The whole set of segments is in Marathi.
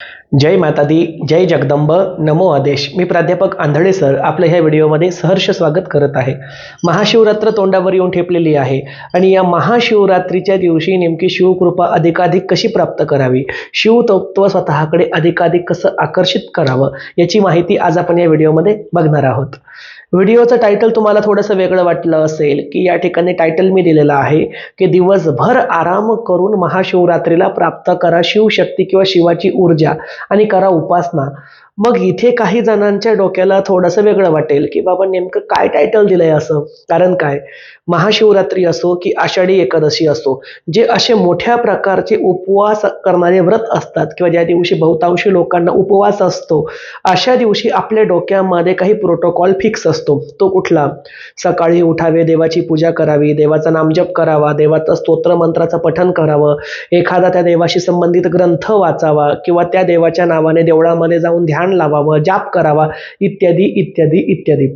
जय माता दी, जय जगदंब, नमो आदेश. मी प्राध्यापक आंधळे सर आपल्या ह्या व्हिडिओमध्ये सहर्ष स्वागत करत आहे. महाशिवरात्र तोंडावर येऊन ठेपलेली आहे आणि या महाशिवरात्रीच्या दिवशी नेमकी शिवकृपा अधिकाधिक कशी प्राप्त करावी, शिवतत्व स्वतःकडे अधिकाधिक कसं आकर्षित करावं याची माहिती आज आपण या व्हिडिओमध्ये बघणार आहोत. व्हिडिओचं टायटल तुम्हाला थोडंसं वेगळं वाटलं असेल की या ठिकाणी टायटल मी दिलेलं आहे की दिवसभर आराम करून महाशिवरात्रीला प्राप्त करा शिवशक्ती किंवा शिवाची ऊर्जा आणि करा उपासना. मग इथे काही जणांच्या डोक्याला थोडंसं वेगळं वाटेल की बाबा नेमकं काय टायटल दिलंय असं. कारण काय, महाशिवरात्री असो की आषाढी एकादशी असो, जे असे मोठ्या प्रकारचे उपवास करणारे व्रत असतात किंवा ज्या दिवशी बहुतांशी लोकांना उपवास असतो, अशा दिवशी आपल्या डोक्यामध्ये काही प्रोटोकॉल फिक्स असतो. तो कुठला? सकाळी उठावे, देवाची पूजा करावी, देवाचा नामजप करावा, देवाचं स्तोत्र मंत्राचं पठण करावं, एखादा त्या देवाशी संबंधित ग्रंथ वाचावा किंवा त्या देवाच्या नावाने देवळामध्ये जाऊन ध्यान लावावं, जाप करावा, इत्यादी इत्यादी इत्यादी.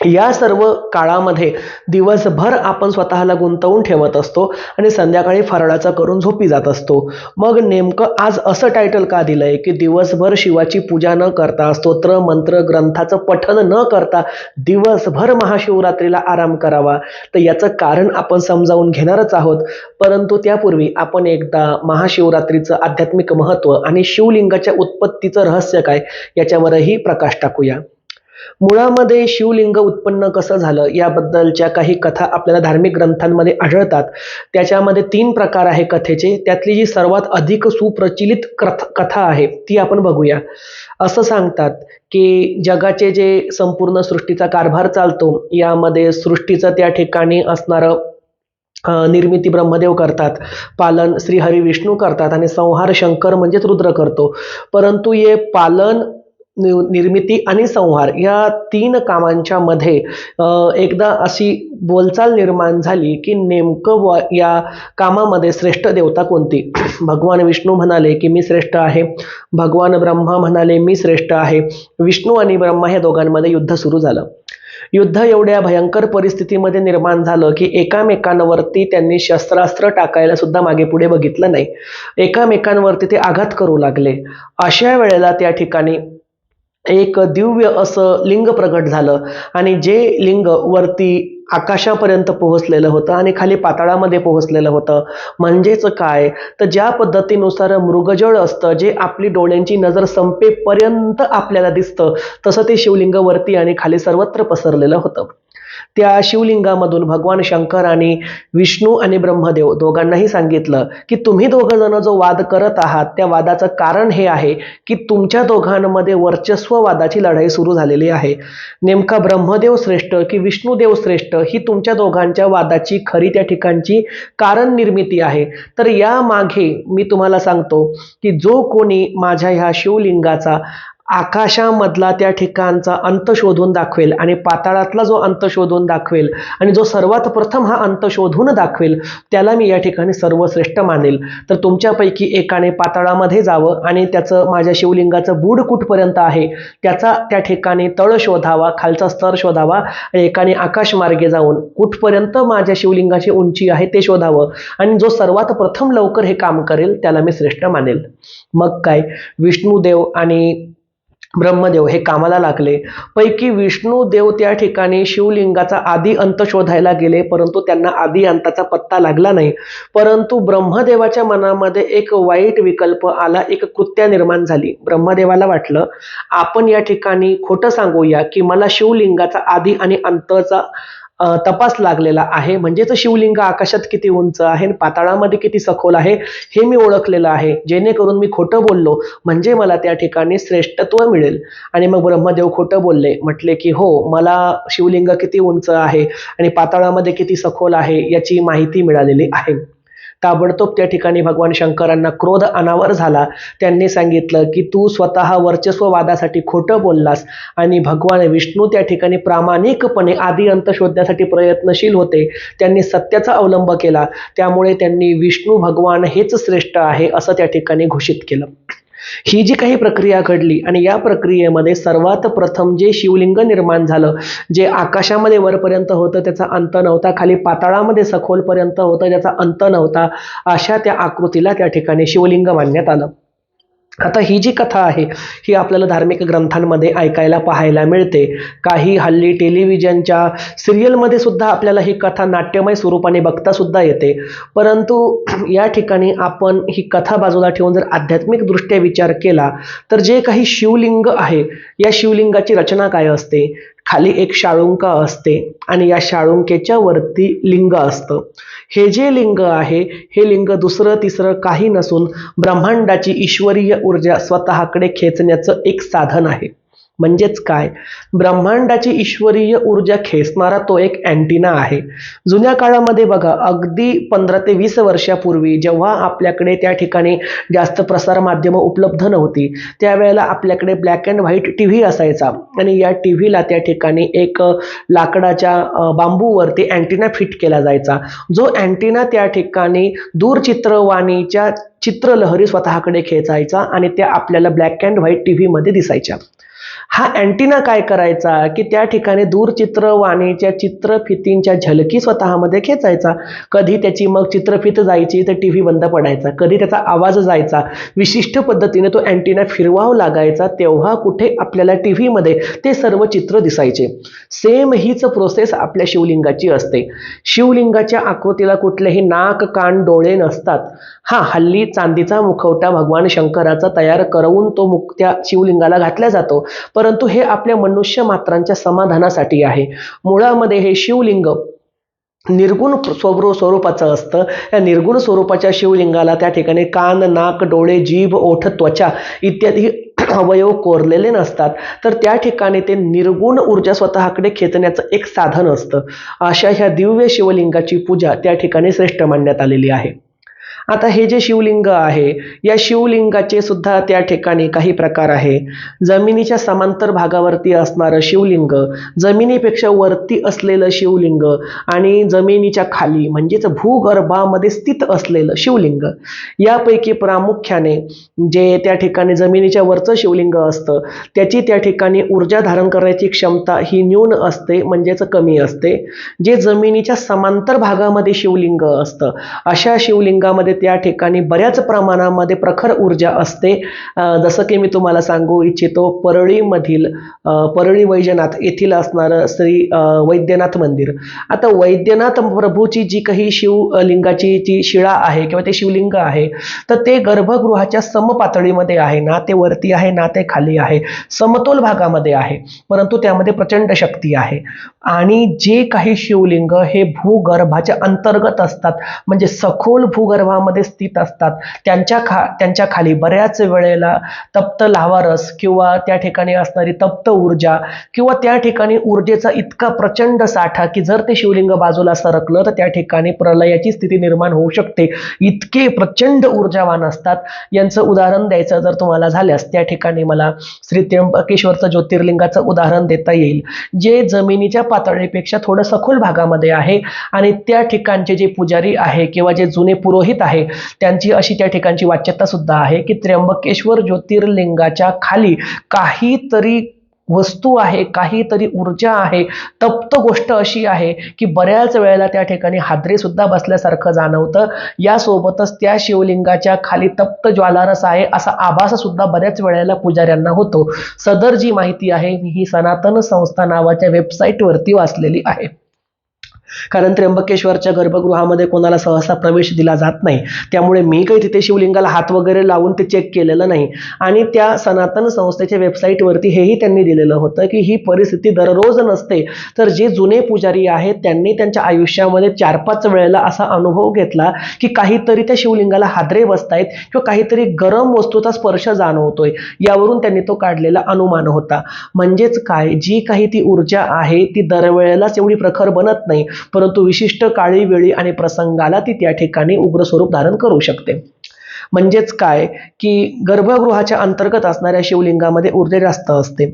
या सर्व काळामध्ये दिवसभर आपण स्वतःला गुंतवून ठेवत असतो आणि संध्याकाळी फराळाचं करून झोपी जात असतो. मग नेमकं आज असं टायटल का दिलंय की दिवसभर शिवाची पूजा न करता, स्तोत्र मंत्र ग्रंथाचं पठन न करता दिवसभर महाशिवरात्रीला आराम करावा? तर याचं कारण आपण समजावून घेणारच आहोत. परंतु त्यापूर्वी आपण एकदा महाशिवरात्रीचं आध्यात्मिक महत्त्व आणि शिवलिंगाच्या उत्पत्तीचं रहस्य काय याच्यावरही प्रकाश टाकूया. मुळामध्ये शिवलिंग उत्पन्न कसं झालं याबद्दलच्या काही कथा आपल्याला धार्मिक ग्रंथांमध्ये आढळतात. त्याच्यामध्ये 3 प्रकार आहे कथेचे. त्यातली जी सर्वात अधिक सुप्रचलित कथा आहे ती आपण बघूया. असं सांगतात की जगाचे जे संपूर्ण सृष्टीचा कारभार चालतो, यामध्ये सृष्टीचं त्या ठिकाणी असणारं निर्मिती ब्रह्मदेव करतात, पालन श्री हरी विष्णू करतात आणि संहार शंकर म्हणजेच रुद्र करतो. परंतु हे पालन, निर्मिती आणि संहार या 3 कामांच्या मध्ये एकदा अशी बोलचाल निर्माण झाली की नेमकं या कामामध्ये श्रेष्ठ देवता कोणती? भगवान विष्णू म्हणाले की मी श्रेष्ठ आहे, भगवान ब्रह्मा म्हणाले मी श्रेष्ठ आहे. विष्णू आणि ब्रह्मा या दोघांमध्ये युद्ध सुरू झालं. युद्ध एवढ्या भयंकर परिस्थितीमध्ये निर्माण झालं की एकामेकांवरती त्यांनी शस्त्रास्त्र टाकायला सुद्धा मागे पुढे बघितलं नाही. एकामेकांवरती ते आघात करू लागले. अशा वेळेला त्या ठिकाणी एक दिव्य असं लिंग प्रगट झालं आणि जे लिंग वरती आकाशापर्यंत पोहोचलेलं होतं आणि खाली पाताळामध्ये पोहोचलेलं होतं. म्हणजेच काय, तर ज्या पद्धतीनुसार मृगजळ असतं जे आपली डोळ्यांची नजर संपेपर्यंत आपल्याला दिसतं, तसं ते शिवलिंग वरती आणि खाली सर्वत्र पसरलेलं होतं. त्या शिवलिंगामधून भगवान शंकर आणि विष्णू आणि ब्रह्मदेव दोघांनाही सांगितलं की तुम्ही दोघं जण जो वाद करत आहात त्या वादाचं कारण हे आहे की तुमच्या दोघांमध्ये वर्चस्ववादाची लढाई सुरू झालेली आहे. नेमका ब्रह्मदेव श्रेष्ठ की विष्णुदेव श्रेष्ठ ही तुमच्या दोघांच्या वादाची खरी त्या ठिकाणची कारण निर्मिती आहे. तर या मागे मी तुम्हाला सांगतो की जो कोणी माझ्या ह्या शिवलिंगाचा आकाशामधला त्या ठिकाणचा अंत शोधून दाखवेल आणि पाताळातला जो अंत शोधून दाखवेल आणि जो सर्वात प्रथम हा अंत शोधून दाखवेल त्याला मी या ठिकाणी सर्वश्रेष्ठ मानेल. तर तुमच्यापैकी एकाने पाताळामध्ये जावं आणि त्याचं माझ्या शिवलिंगाचं बूड कुठपर्यंत आहे त्याचा त्या ठिकाणी तळ शोधावा, खालचा स्तर शोधावा आणि एकाने आकाशमार्गे जाऊन कुठपर्यंत माझ्या शिवलिंगाची उंची आहे ते शोधावं आणि जो सर्वात प्रथम लवकर हे काम करेल त्याला मी श्रेष्ठ मानेल. मग काय, विष्णुदेव आणि ब्रह्मदेव हे कामाला लागले. पैकी विष्णुदेव त्या ठिकाणी शिवलिंगाचा आदी अंत शोधायला गेले, परंतु त्यांना आदी अंताचा पत्ता लागला नाही. परंतु ब्रह्मदेवाच्या मनामध्ये एक वाईट विकल्प आला, एक कृत्या निर्माण झाली. ब्रह्मदेवाला वाटलं आपण या ठिकाणी खोटं सांगूया की मला शिवलिंगाचा आदी आणि अंतचा तपास लागलेला आहे. म्हणजेच शिवलिंग आकाशात किती उंच आहे, पाताळामध्ये किती सखोल आहे हे मी ओळखलेलं आहे. जेणेकरून मी खोटं बोललो म्हणजे मला त्या ठिकाणी श्रेष्ठत्व मिळेल. आणि मग ब्रह्मदेव खोटं बोलले, म्हटले की हो मला शिवलिंग किती उंच आहे आणि पाताळामध्ये किती सखोल आहे याची माहिती मिळालेली आहे. ताबडतोब त्या ठिकाणी भगवान शंकरांना क्रोध अनावर झाला. त्यांनी सांगितलं की तू स्वतः वर्चस्ववादासाठी खोटं बोललास आणि भगवान विष्णू त्या ठिकाणी प्रामाणिकपणे आदी अंत शोधण्यासाठी प्रयत्नशील होते. त्यांनी सत्याचा अवलंब केला, त्यामुळे त्यांनी विष्णू भगवान हेच श्रेष्ठ आहे असं त्या ठिकाणी घोषित केलं. ही जी काही प्रक्रिया घडली आणि या प्रक्रियेमध्ये सर्वात प्रथम जे शिवलिंग निर्माण झालं, जे आकाशामध्ये वरपर्यंत होतं त्याचा अंत नव्हता, खाली पाताळामध्ये सखोलपर्यंत होतं ज्याचा अंत नव्हता, अशा त्या आकृतीला त्या ठिकाणी शिवलिंग मानण्यात आलं. आता ही जी कथा आहे ही आपल्याला धार्मिक ग्रंथांमध्ये ऐकायला पाहायला मिळते. काही हल्ली टेलिव्हिजनच्या सिरियलमध्ये सुद्धा आपल्याला ही कथा नाट्यमय स्वरूपाने बघता सुद्धा येते. परंतु या ठिकाणी आपण ही कथा बाजूला ठेवून जर आध्यात्मिक दृष्ट्या विचार केला तर जे काही शिवलिंग आहे या शिवलिंगाची रचना काय असते? खाली एक शाळुंका असते आणि या शाळुंकेच्या वरती लिंग असतं. हे जे लिंग आहे हे लिंग दुसरं तिसरं काही नसून ब्रह्मांडाची ईश्वरीय ऊर्जा स्वतःकडे खेचण्याचं एक साधन आहे. म्हणजेच काय? ब्रह्मांडाची ईश्वरीय ऊर्जा खेचणारा तो एक अँटिना आहे. जुन्या काळामध्ये बघा, अगदी 15 ते 20 वर्षापूर्वी जेव्हा आपल्याकडे त्या ठिकाणी जास्त प्रसार माध्यमं उपलब्ध नव्हती, त्यावेळेला आपल्याकडे ब्लॅक अँड व्हाईट टीव्ही असायचा आणि या टीव्हीला त्या ठिकाणी एक लाकडाच्या बांबूवरती अँटिना फिट केला जायचा. जो अँटिना त्या ठिकाणी दूरचित्रवाणीच्या चित्रलहरी स्वतःकडे खेचायचा आणि त्या आपल्याला ब्लॅक अँड व्हाईट टीव्हीमध्ये दिसायच्या. हा अँटिना काय करायचा की त्या ठिकाणी दूरचित्रवाणीच्या चित्रफितींच्या झलकी स्वतःमध्ये खेचायचा. कधी त्याची मग चित्रफित जायची तर टीव्ही बंद पडायचा, कधी त्याचा आवाज जायचा, विशिष्ट पद्धतीने तो अँटिना फिरवावा लागायचा, तेव्हा कुठे आपल्याला टीव्हीमध्ये ते सर्व चित्र दिसायचे. सेम हीच प्रोसेस आपल्या शिवलिंगाची असते. शिवलिंगाच्या आकृतीला कुठलेही नाक, कान, डोळे नसतात. हा, हल्ली चांदीचा मुखवटा भगवान शंकराचा तयार करून तो त्या शिवलिंगाला घातला जातो, परंतु हे आपल्या मनुष्य मात्रांच्या समाधानासाठी आहे. मुळामध्ये हे शिवलिंग निर्गुण स्वरूपाचं असतं. या निर्गुण स्वरूपाच्या शिवलिंगाला त्या ठिकाणी कान, नाक, डोळे, जीभ, ओठ, त्वचा इत्यादी अवयव कोरलेले नसतात, तर त्या ठिकाणी ते निर्गुण ऊर्जा स्वतःकडे खेचण्याचं एक साधन असतं. अशा ह्या दिव्य शिवलिंगाची पूजा त्या ठिकाणी श्रेष्ठ मानण्यात आलेली आहे. आता हे जे शिवलिंग आहे या शिवलिंगाचे सुद्धा त्या ठिकाणी काही प्रकार आहे. जमिनीच्या समांतर भागावरती असणारं शिवलिंग, जमिनीपेक्षा वरती असलेलं शिवलिंग आणि जमिनीच्या खाली म्हणजेच भूगर्भामध्ये स्थित असलेलं शिवलिंग. यापैकी प्रामुख्याने जे त्या ठिकाणी जमिनीच्या वरचं शिवलिंग असतं त्याची त्या ठिकाणी ऊर्जा धारण करण्याची क्षमता ही न्यून असते, म्हणजेच कमी असते. जे जमिनीच्या समांतर भागामध्ये शिवलिंग असतं अशा शिवलिंगामध्ये त्या ठिकाणी बऱ्याच प्रमाणामध्ये प्रखर ऊर्जा असते. जसं की मी तुम्हाला सांगू इच्छितो, परळीमधील परळी वैजनाथ येथील असणारं श्री वैद्यनाथ मंदिर. आता वैद्यनाथ प्रभूची जी काही शिवलिंगाची जी शिळा आहे किंवा ते शिवलिंग आहे तर ते गर्भगृहाच्या समपातळीमध्ये आहे, ना ते वरती आहे ना ते खाली आहे, समतोल भागामध्ये आहे, परंतु त्यामध्ये प्रचंड शक्ती आहे. आणि जे काही शिवलिंग हे भूगर्भाच्या अंतर्गत असतात म्हणजे सखोल भूगर्भामध्ये स्थित असतात त्यांच्या खाली बऱ्याच वेळेला तप्त लावारस किंवा त्या ठिकाणी असणारी तप्त ऊर्जा किंवा त्या ठिकाणी ऊर्जेचा इतका प्रचंड साठा की जर ते शिवलिंग बाजूला सरकलं तर त्या ठिकाणी प्रलयाची स्थिती निर्माण होऊ शकते. इतके प्रचंड ऊर्जावान असतात. यांचं उदाहरण द्यायचं जर तुम्हाला झाल्यास त्या ठिकाणी मला श्री त्र्यंबकेश्वरचं ज्योतिर्लिंगाचं उदाहरण देता येईल, जे जमिनीच्या पातळीपेक्षा थोडं सखोल भागामध्ये आहे आणि त्या ठिकाणचे जे पुजारी आहे किंवा जे जुने पुरोहित आहे त्यांची अशी त्या ठिकाणची वाच्यता सुद्धा आहे की त्र्यंबकेश्वर ज्योतिर्लिंगाच्या खाली काहीतरी वस्तू आहे, काहीतरी ऊर्जा आहे, तप्त गोष्ट अशी आहे की बऱ्याच वेळेला त्या ठिकाणी हादरे सुद्धा बसल्यासारखं जाणवतं. यासोबतच त्या शिवलिंगाच्या खाली तप्त ज्वालारस आहे असा आभास सुद्धा बऱ्याच वेळेला पुजाऱ्यांना होतो. सदर जी माहिती आहे ही सनातन संस्था नावाच्या वेबसाईटवरती वाचलेली आहे. कारण त्र्यंबकेश्वरच्या गर्भगृहामध्ये कोणाला सहसा प्रवेश दिला जात नाही, त्यामुळे मी काही तिथे शिवलिंगाला हात वगैरे लावून ते चेक केलेलं नाही. आणि त्या सनातन संस्थेच्या वेबसाईटवरती हेही त्यांनी दिलेलं होतं की ही परिस्थिती दररोज नसते, तर जे जुने पुजारी आहेत त्यांनी त्यांच्या आयुष्यामध्ये 4-5 वेळेला असा अनुभव घेतला की काहीतरी त्या शिवलिंगाला हादरे बसतायत किंवा काहीतरी गरम वस्तूचा स्पर्श जाणवतोय. यावरून त्यांनी तो काढलेला अनुमान होता. म्हणजेच काय, जी काही ती ऊर्जा आहे ती दरवेळेलाच एवढी प्रखर बनत नाही, परंतु विशिष्ट काळी वेळी आणि प्रसंगाला ती त्या ठिकाणी उग्र स्वरूप धारण करू शकते. म्हणजेच काय की गर्भगृहाच्या अंतर्गत असणाऱ्या शिवलिंगामध्ये ऊर्जा जास्त असते.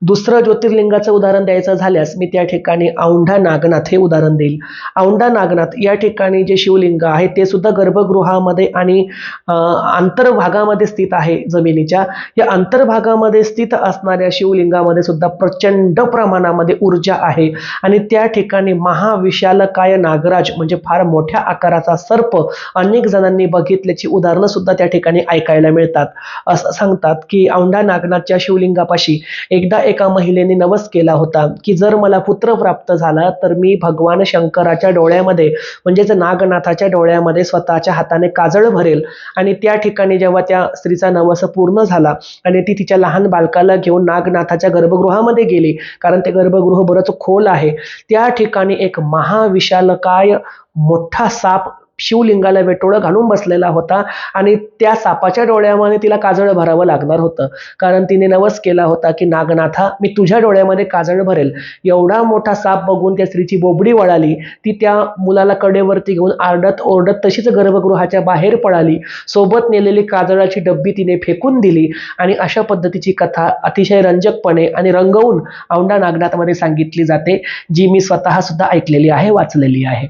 दुसरं ज्योतिर्लिंगाचं उदाहरण द्यायचं झाल्यास मी त्या ठिकाणी औंढा नागनाथ हे उदाहरण देईल. औंढा नागनाथ या ठिकाणी जे शिवलिंग आहे ते सुद्धा गर्भगृहामध्ये आणि अंतर्भागामध्ये स्थित आहे जमिनीच्या. या अंतर्भागामध्ये स्थित असणाऱ्या शिवलिंगामध्ये सुद्धा प्रचंड प्रमाणामध्ये ऊर्जा आहे आणि त्या ठिकाणी महाविशालकाय नागराज म्हणजे फार मोठ्या आकाराचा सर्प अनेक जणांनी बघितल्याची उदाहरणं सुद्धा सुद्धा त्या ठिकाणी ऐकायला मिळतात. असं सांगतात की औंढा नागनाथच्या शिवलिंगापाशी एकदा एका महिलेने नवस केला होता की जर मला पुत्र प्राप्त झाला तर मी भगवान शंकराच्या डोळ्यामध्ये म्हणजेच नागनाथाच्या डोळ्यामध्ये स्वतःच्या हाताने काजळ भरेल. आणि त्या ठिकाणी जेव्हा त्या स्त्रीचा नवस पूर्ण झाला आणि ती तिच्या लहान बालकाला घेऊन नागनाथाच्या गर्भगृहामध्ये गेली, कारण ते गर्भगृह बरंच खोल आहे, त्या ठिकाणी एक महाविशालकाय मोठा साप शिवलिंगाला वेटोळं घालून बसलेला होता. आणि त्या सापाच्या डोळ्यामध्ये तिला काजळ भरावं लागणार होतं, कारण तिने नवस केला होता की नागनाथा, मी तुझ्या डोळ्यामध्ये काजळ भरेल. एवढा मोठा साप बघून त्या स्त्रीची बोबडी वळाली. ती त्या मुलाला कडेवरती घेऊन आरडत ओरडत तशीच गर्भगृहाच्या बाहेर पळाली. सोबत नेलेली काजळाची डब्बी तिने फेकून दिली. आणि अशा पद्धतीची कथा अतिशय रंजकपणे आणि रंगवून औंढा नागनाथमध्ये सांगितली जाते, जी मी स्वतः सुद्धा ऐकलेली आहे, वाचलेली आहे.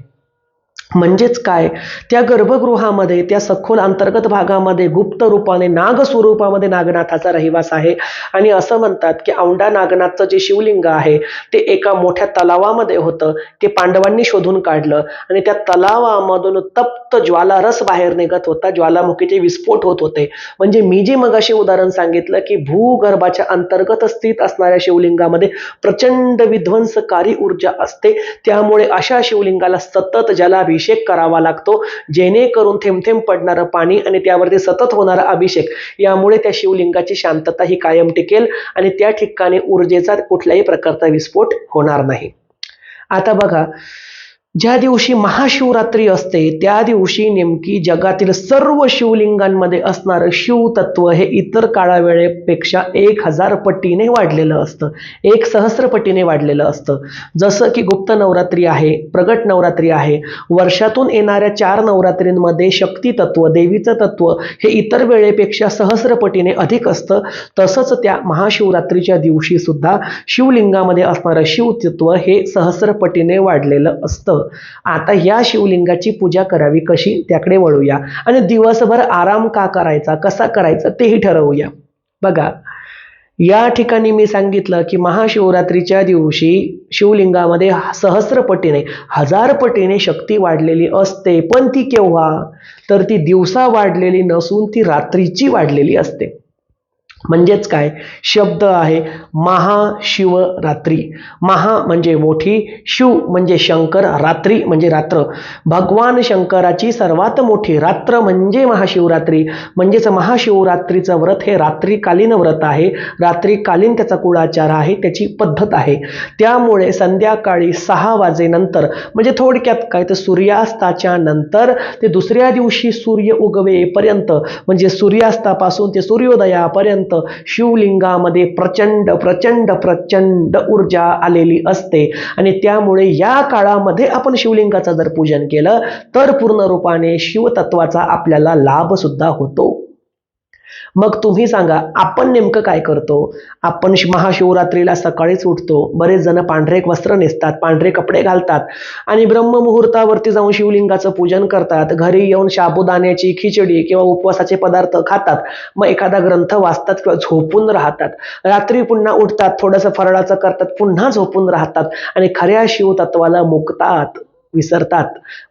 म्हणजेच काय, त्या गर्भगृहामध्ये त्या सखोल अंतर्गत भागामध्ये गुप्त रूपाने नाग स्वरूपामध्ये नागनाथाचा रहिवास आहे. आणि असं म्हणतात की औंढा नागनाथचं जे शिवलिंग आहे ते एका मोठ्या तलावामध्ये होतं. ते पांडवांनी शोधून काढलं आणि त्या तलावामधून तप्त ज्वालारस बाहेर निघत होता, ज्वालामुखीचे विस्फोट होत होते. म्हणजे मी जे मगाशी उदाहरण सांगितलं की भूगर्भाच्या अंतर्गत स्थित असणाऱ्या शिवलिंगामध्ये प्रचंड विध्वंसकारी ऊर्जा असते, त्यामुळे अशा शिवलिंगाला सतत जलाभिषेक करावा लागतो, जेणेकरून थेंब थेंब पडणारं पाणी आणि त्यावरती सतत होणारा अभिषेक यामुळे त्या शिवलिंगाची शांतता ही कायम टिकेल आणि त्या ठिकाणी ऊर्जेचा कुठल्याही प्रकारचा विस्फोट होणार नाही. आता बघा, ज्या दिवशी महाशिवरात्री असते त्या दिवशी नेमकी जगातील सर्व शिवलिंगांमध्ये असणारं शिवतत्व हे इतर काळावेळेपेक्षा 1000 पटीने वाढलेलं असतं, 1000 पटीने वाढलेलं असतं. जसं की गुप्त नवरात्री आहे, प्रगट नवरात्री आहे, वर्षातून येणाऱ्या 4 नवरात्रींमध्ये शक्ती तत्व, देवीचं तत्व हे इतर वेळेपेक्षा 1000 पटीने अधिक असतं. तसंच त्या महाशिवरात्रीच्या दिवशी सुद्धा शिवलिंगामध्ये असणारं शिवतत्व हे 1000 पटीने वाढलेलं असतं. आता या शिवलिंगाची पूजा करावी कशी, त्याकडे वळूया आणि दिवसभर आराम का करायचा, कसा करायचा तेही ठरवूया. बघा, या ठिकाणी मी सांगितलं की महाशिवरात्रीच्या दिवशी शिवलिंगामध्ये 1000 पटीने, 1000 पटीने शक्ती वाढलेली असते. पण ती केव्हा, तर ती दिवसा वाढलेली नसून ती रात्रीची वाढलेली असते. म्हणजेच काय, शब्द आहे महाशिवरात्री. महा म्हणजे मोठी, शिव म्हणजे शंकर, रात्री म्हणजे रात्र. भगवान शंकराची सर्वात मोठी रात्र म्हणजे महाशिवरात्री. म्हणजेच महाशिवरात्रीचं व्रत हे रात्रीकालीन व्रत आहे, रात्रीकालीन त्याचा कुळाचार आहे, त्याची पद्धत आहे. त्यामुळे संध्याकाळी 6 वाजेनंतर म्हणजे थोडक्यात काय तर सूर्यास्ताच्या नंतर ते दुसऱ्या दिवशी सूर्य उगवेपर्यंत म्हणजे सूर्यास्तापासून ते सूर्योदयापर्यंत शिवलिंगामध्ये प्रचंड प्रचंड प्रचंड ऊर्जा आलेली असते. आणि त्यामुळे या काळामध्ये आपण शिवलिंगाचं जर पूजन केलं तर पूर्ण रूपाने शिवतत्वाचा आपल्याला लाभ सुद्धा होतो. मग तुम्ही सांगा, आपण नेमकं काय करतो? आपण महाशिवरात्रीला सकाळीच उठतो, बरेच जण पांढरे वस्त्र नेसतात, पांढरे कपडे घालतात आणि ब्रह्ममुहूर्तावरती जाऊन शिवलिंगाचं पूजन करतात. घरी येऊन साबुदाण्याची खिचडी किंवा उपवासाचे पदार्थ खातात, मग एखादा ग्रंथ वाचतात किंवा झोपून राहतात. रात्री पुन्हा उठतात, थोडंसं फराळाचं करतात, पुन्हा झोपून राहतात आणि खऱ्या शिवतत्वाला मुकतात, विसरतात.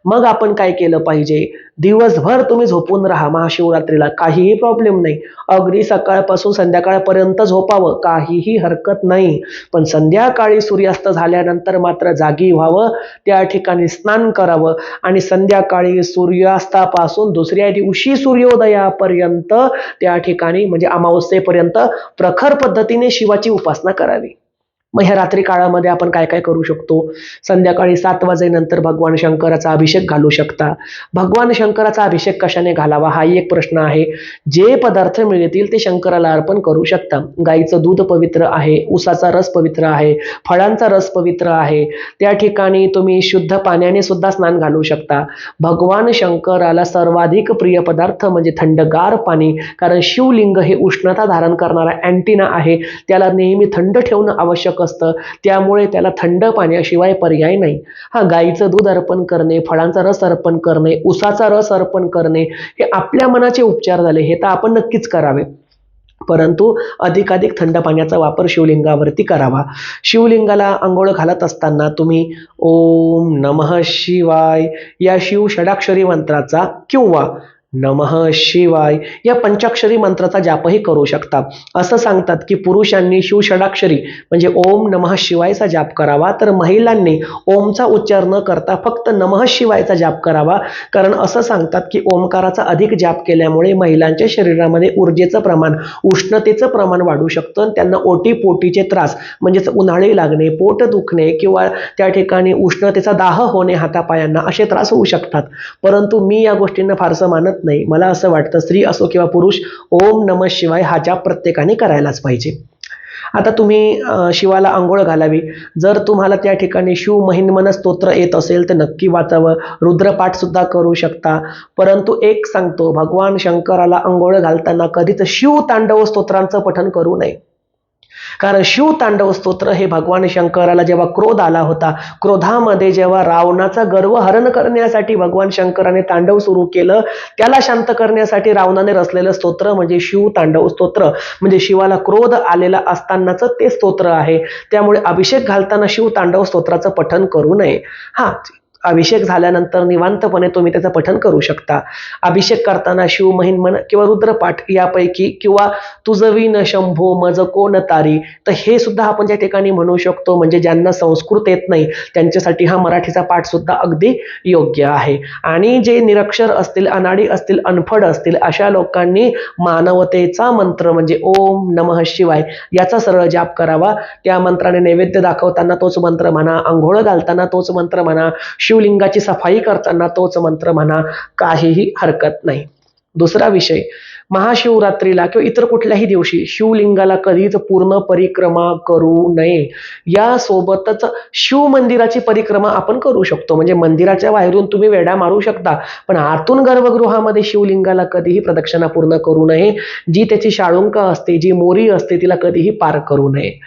मग आपण काय केलं पाहिजे? दिवसभर तुम्ही झोपून राहा महाशिवरात्रीला, काहीही प्रॉब्लेम नाही. अगदी सकाळपासून संध्याकाळपर्यंत झोपावं, काहीही हरकत नाही. पण संध्याकाळी सूर्यास्त झाल्यानंतर मात्र जागी व्हावं, त्या ठिकाणी स्नान करावं आणि संध्याकाळी सूर्यास्तापासून दुसऱ्या दिवशी सूर्योदयापर्यंत त्या ठिकाणी म्हणजे अमावस्येपर्यंत प्रखर पद्धतीने शिवाची उपासना करावी. मग ह्या रात्री काळामध्ये आपण काय काय करू शकतो? संध्याकाळी 7 वाजेनंतर भगवान शंकराचा अभिषेक घालू शकता. भगवान शंकराचा अभिषेक कशाने घालावा हाही एक प्रश्न आहे. जे पदार्थ मिळतील ते शंकराला अर्पण करू शकता. गाईचं दूध पवित्र आहे, उसाचा रस पवित्र आहे, फळांचा रस पवित्र आहे. त्या ठिकाणी तुम्ही शुद्ध पाण्याने सुद्धा स्नान घालू शकता. भगवान शंकराला सर्वाधिक प्रिय पदार्थ म्हणजे थंडगार पाणी, कारण शिवलिंग हे उष्णता धारण करणारा अँटिना आहे, त्याला नेहमी थंड ठेवणं आवश्यक असतं. त्यामुळे त्याला थंड पाण्याशिवाय पर्याय नाही. हा, गाईचं दूध अर्पण करणे, फळांचा रस अर्पण करणे, उसाचा रस अर्पण करणे हे आपल्या मनाचे उपचार झाले, हे तर आपण नक्कीच करावे. परंतु अधिकाधिक थंड पाण्याचा वापर शिवलिंगावरती करावा. शिवलिंगाला आंघोळ घालत असताना तुम्ही ओम नमः शिवाय या शिव षडाक्षरी मंत्राचा किंवा नमः शिवाय या पंचाक्षरी मंत्राचा जापही करू शकता. असं सांगतात की पुरुषांनी शिव षडाक्षरी म्हणजे ओम नमः शिवायचा जाप करावा, तर महिलांनी ओमचा उच्चार न करता फक्त नमः शिवायचा जाप करावा. कारण असं सांगतात की ओमकाराचा अधिक जाप केल्यामुळे महिलांच्या शरीरामध्ये ऊर्जेचं प्रमाण, उष्णतेचं प्रमाण वाढू शकतं आणि त्यांना ओटीपोटीचे त्रास म्हणजेच उन्हाळे लागणे, पोट दुखणे किंवा त्या ठिकाणी उष्णतेचा दाह होणे हातापायांना असे त्रास होऊ शकतात. परंतु मी या गोष्टींना फारसं मानत नाही. मला असं वाटतं स्त्री असो किंवा पुरुष ओम नमः शिवाय हा जाप प्रत्येकाने करायलाच पाहिजे. आता तुम्ही शिवाला अंघोळ घालावी. जर तुम्हाला त्या ठिकाणी शिव महिन्मन स्तोत्र येत असेल तर नक्की वाचावं. रुद्रपाठ सुद्धा करू शकता. परंतु एक सांगतो, भगवान शंकराला अंघोळ घालताना कधीच शिव तांडव स्तोत्रांचं पठण करू नये. कारण शिव तांडव स्तोत्र हे भगवान शंकराला जेव्हा क्रोध आला होता, क्रोधामध्ये जेव्हा रावणाचा गर्व हरण करण्यासाठी भगवान शंकराने तांडव सुरू केलं, त्याला शांत करण्यासाठी रावणाने रचलेलं स्तोत्र म्हणजे शिव तांडव स्तोत्र. म्हणजे शिवाला क्रोध आलेला असतानाच ते स्तोत्र आहे. त्यामुळे अभिषेक घालताना शिव तांडव स्तोत्राचं पठण करू नये. हा, अभिषेक झाल्यानंतर निवांतपणे तुम्ही त्याचं पठण करू शकता. अभिषेक करताना शिव महिन्मन किंवा रुद्रपाठ यापैकी किंवा तुझविन शंभो मज कोण तारी, तर हे सुद्धा आपण त्या ठिकाणी म्हणू शकतो. म्हणजे ज्यांना संस्कृत येत नाही त्यांच्यासाठी हा मराठीचा पाठ सुद्धा अगदी योग्य आहे. आणि जे निरक्षर असतील, अनाडी असतील, अनफड असतील अशा लोकांनी मानवतेचा मंत्र म्हणजे ओम नमः शिवाय याचा सरळ जाप करावा. त्या मंत्राने नैवेद्य दाखवताना तोच मंत्र म्हणा, अंघोळ घालताना तोच मंत्र म्हणा, शिवलिंगाची सफाई करताना तोच मंत्र म्हणा, काहीही हरकत नाही. दुसरा विषय, महाशिवरात्रीला किंवा इतर कुठल्याही दिवशी शिवलिंगाला कधीच पूर्ण परिक्रमा करू नये. यासोबतच शिव मंदिराची परिक्रमा आपण करू शकतो. म्हणजे मंदिराच्या बाहेरून तुम्ही वेढा मारू शकता, पण आतून गर्भगृहामध्ये शिवलिंगाला कधीही प्रदक्षिणा पूर्ण करू नये. जी त्याची शाळुंका असते, जी मोरी असते, तिला कधीही पार करू नये.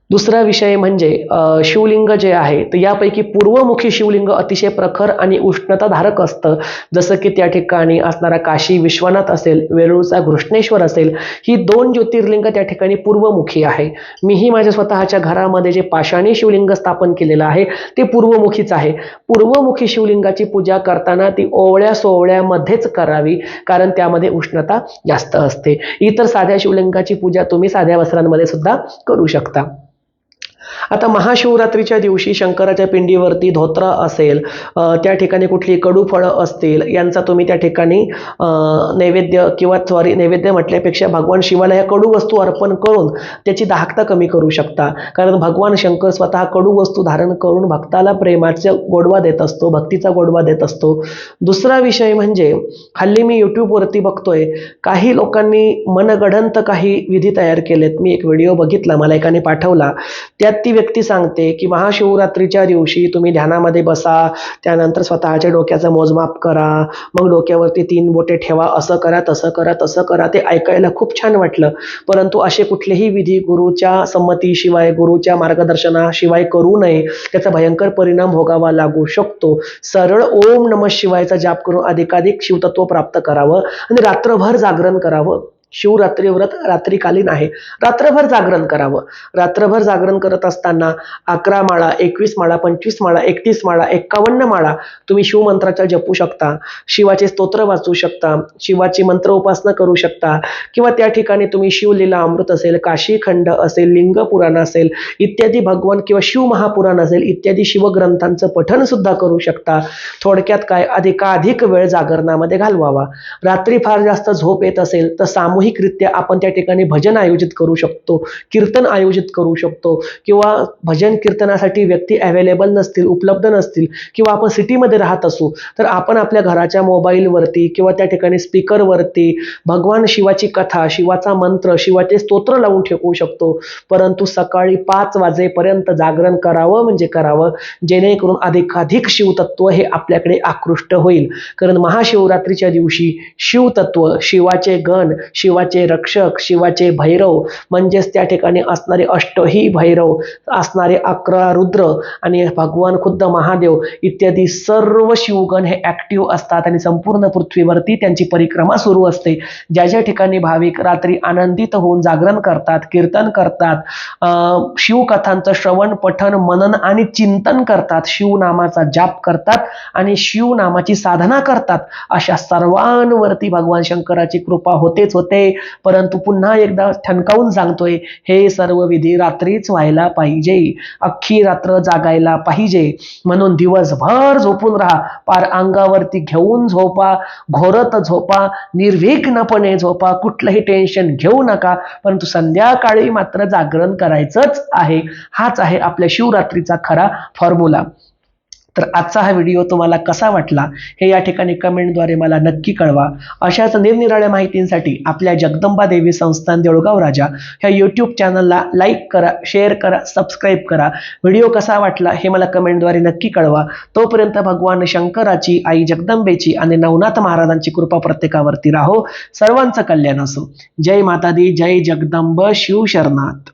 दुसरा विषय म्हणजे शिवलिंग जे आहे तर यापैकी पूर्वमुखी शिवलिंग अतिशय प्रखर आणि उष्णताधारक असतं. जसं की त्या ठिकाणी असणारा काशी विश्वनाथ असेल, वेरूळचा घृष्णेश्वर असेल, ही 2 ज्योतिर्लिंग त्या ठिकाणी पूर्वमुखी आहे. मीही माझ्या स्वतःच्या घरामध्ये जे पाषाणी शिवलिंग स्थापन केलेलं आहे ते पूर्वमुखीच आहे. पूर्वमुखी शिवलिंगाची पूजा करताना ती ओवळ्या सोवळ्यामध्येच करावी, कारण त्यामध्ये उष्णता जास्त असते. इतर साध्या शिवलिंगाची पूजा तुम्ही साध्या वस्त्रांमध्ये सुद्धा करू शकता. आता महाशिवरात्रीच्या दिवशी शंकराच्या पिंडीवरती धोत्र असेल, त्या ठिकाणी कुठली कडू फळं असतील, यांचा तुम्ही त्या ठिकाणी नैवेद्य किंवा नैवेद्य म्हटल्यापेक्षा भगवान शिवाला या कडू वस्तू अर्पण करून त्याची दाहकता कमी करू शकता. कारण भगवान शंकर स्वतः कडू वस्तू धारण करून भक्ताला प्रेमाचा गोडवा देत असतो, भक्तीचा गोडवा देत असतो. दुसरा विषय म्हणजे हल्ली मी यूट्यूबवरती बघतोय काही लोकांनी मनगढंत काही विधी तयार केलेत. मी एक व्हिडिओ बघितला, मला एकाने पाठवला. त्यात ती व्यक्ती सांगते की महाशिवरात्रीच्या दिवशी तुम्ही ध्यानामध्ये बसा, त्यानंतर स्वतःच्या डोक्याचं मोजमाप करा, मग डोक्यावरती 3 बोटे ठेवा, असं करा, तसं करा, तसं करा. ते ऐकायला खूप छान वाटलं. परंतु असे कुठलेही विधी गुरुच्या संमतीशिवाय, गुरुच्या मार्गदर्शनाशिवाय करू नये. त्याचा भयंकर परिणाम भोगावा लागू शकतो. सरळ ओम नमः शिवायचा जाप करून अधिकाधिक शिवतत्व प्राप्त करावं आणि रात्रभर जागरण करावं. शिवरात्री व्रत रात्रीकालीन आहे, रात्रभर जागरण करावं. रात्रभर जागरण करत असताना 11 माळा, 21 माळा, 25 माळा, 31 माळा, 51 माळा तुम्ही शिवमंत्राच्या जपू शकता. शिवाचे स्तोत्र वाचू शकता, शिवाची मंत्र उपासना करू शकता, किंवा त्या ठिकाणी तुम्ही शिवलीला अमृत असेल, काशीखंड असेल, लिंग पुराण असेल इत्यादी, भगवान किंवा शिव महापुराण असेल इत्यादी शिवग्रंथांचं पठण सुद्धा करू शकता. थोडक्यात काय, अधिकाधिक वेळ जागरणामध्ये घालवावा. रात्री फार जास्त झोप येत असेल तर सामूहिकरित्या आपण त्या ठिकाणी भजन आयोजित करू शकतो, कीर्तन आयोजित करू शकतो. किंवा भजन कीर्तनासाठी व्यक्ती अवेलेबल नसतील, उपलब्ध नसतील, किंवा आपण सिटीमध्ये राहत असू तर आपण आपल्या घराच्या मोबाईलवरती किंवा त्या ठिकाणी स्पीकरवरती भगवान शिवाची कथा, शिवाचा मंत्र, शिवाचे स्तोत्र लावून ठेवू शकतो. परंतु सकाळी 5 वाजेपर्यंत जागरण करावं म्हणजे करावं, जेणेकरून अधिकाधिक शिवतत्व हे आपल्याकडे आकृष्ट होईल. कारण महाशिवरात्रीच्या दिवशी शिवतत्व, शिवाचे गण, शिवाचे रक्षक, शिवाचे भैरव म्हणजेच त्या ठिकाणी असणारे अष्टही भैरव, असणारे 11 रुद्र आणि भगवान खुद्द महादेव इत्यादी सर्व शिवगण हे ऍक्टिव्ह असतात आणि संपूर्ण पृथ्वीवरती त्यांची परिक्रमा सुरू असते. ज्या ज्या ठिकाणी भाविक रात्री आनंदित होऊन जागरण करतात, कीर्तन करतात, शिवकथांचं श्रवण पठन मनन आणि चिंतन करतात, शिवनामाचा जाप करतात आणि शिवनामाची साधना करतात, अशा सर्वांवरती भगवान शंकराची कृपा होतेच होते. परंतु पुन्हा एकदा ठणकावून सांगतोय, हे सर्व विधी रात्रीच व्हायला पाहिजे, अख्खी रात्र जागायला पाहिजे. म्हणून दिवसभर झोपून राहा, पार अंगावरती घेऊन झोपा, घोरत झोपा, निर्विघ्नपणे झोपा, कुठलंही टेन्शन घेऊ नका, परंतु संध्याकाळी मात्र जागरण करायचंच आहे. हाच आहे आपल्या शिवरात्रीचा खरा फॉर्म्युला. तर आजचा हा व्हिडिओ तुम्हाला कसा वाटला हे या ठिकाणी कमेंटद्वारे मला नक्की कळवा. अशाच निरनिराळ्या माहितींसाठी आपल्या जगदंबा देवी संस्थान देऊळगाव राजा ह्या यूट्यूब चॅनलला लाईक करा, शेअर करा, सबस्क्राईब करा. व्हिडिओ कसा वाटला हे मला कमेंटद्वारे नक्की कळवा. तोपर्यंत भगवान शंकराची, आई जगदंबेची आणि नवनाथ महाराजांची कृपा प्रत्येकावरती राहो. सर्वांचं कल्याण असो. जय माता दी, जय जगदंब, शिव शरणात.